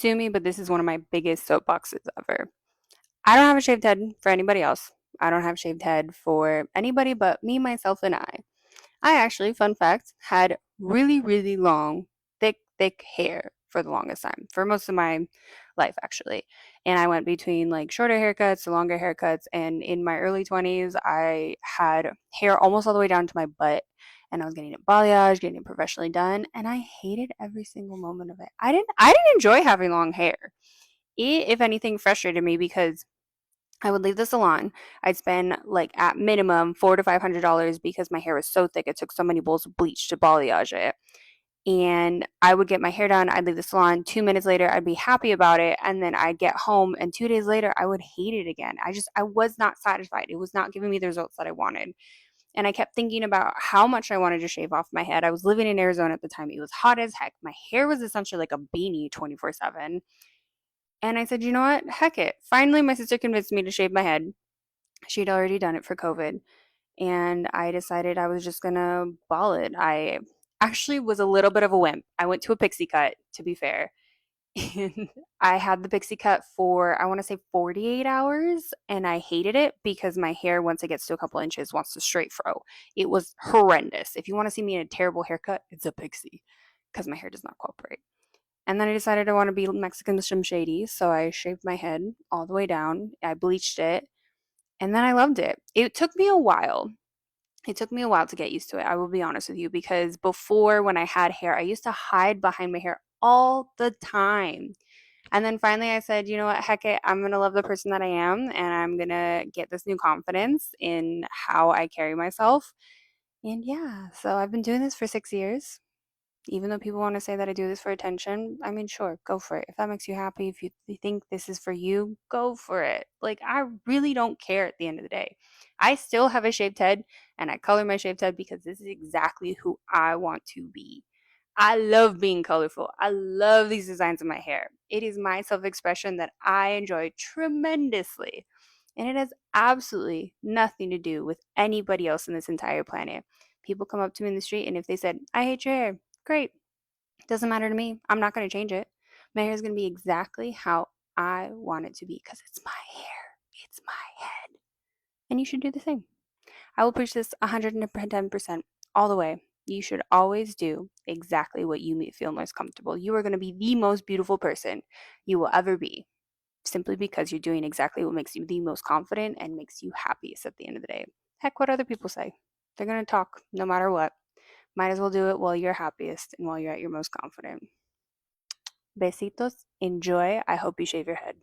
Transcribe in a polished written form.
sue me, but this is one of my biggest soapboxes ever. I don't have a shaved head for anybody else. I don't have a shaved head for anybody but me, myself, and I. I actually, fun fact, had really, really long, thick hair for the longest time, for most of my life, actually. And I went between like shorter haircuts to longer haircuts. And in my early 20s, I had hair almost all the way down to my butt. And I was getting it balayage, getting it professionally done, and I hated every single moment of it. I didn't enjoy having long hair. It, if anything, frustrated me because I would leave the salon. I'd spend like at minimum $400 to $500 because my hair was so thick. It took so many bowls of bleach to balayage it. And I would get my hair done. I'd leave the salon. 2 minutes later, I'd be happy about it. And then I'd get home. And 2 days later, I would hate it again. I was not satisfied. It was not giving me the results that I wanted. And I kept thinking about how much I wanted to shave off my head. I was living in Arizona at the time. It was hot as heck. My hair was essentially like a beanie 24/7. And I said, you know what? Heck it. Finally, my sister convinced me to shave my head. She'd already done it for COVID. And I decided I was just going to ball it. I actually was a little bit of a wimp. I went to a pixie cut, to be fair. And I had the pixie cut for, I want to say 48 hours. And I hated it because my hair, once it gets to a couple inches, wants to straight fro. It was horrendous. If you want to see me in a terrible haircut, it's a pixie because my hair does not cooperate. And then I decided I want to be Mexican Slim Shady. So I shaved my head all the way down. I bleached it. And then I loved it. It took me a while. It took me a while to get used to it. I will be honest with you because before when I had hair, I used to hide behind my hair all the time. And then finally I said, you know what, heck it, I'm going to love the person that I am and I'm going to get this new confidence in how I carry myself. And yeah, so I've been doing this for 6 years. Even though people want to say that I do this for attention, I mean, sure, go for it. If that makes you happy, if you think this is for you, go for it. Like, I really don't care at the end of the day. I still have a shaved head and I color my shaved head because this is exactly who I want to be. I love being colorful. I love these designs in my hair. It is my self expression that I enjoy tremendously. And it has absolutely nothing to do with anybody else in this entire planet. People come up to me in the street, and if they said, I hate your hair, great. Doesn't matter to me. I'm not going to change it. My hair is going to be exactly how I want it to be because it's my hair. It's my head. And you should do the same. I will preach this 110% all the way. You should always do exactly what you feel most comfortable. You are going to be the most beautiful person you will ever be simply because you're doing exactly what makes you the most confident and makes you happiest at the end of the day. Heck, what other people say? They're going to talk no matter what. Might as well do it while you're happiest and while you're at your most confident. Besitos. Enjoy. I hope you shave your head.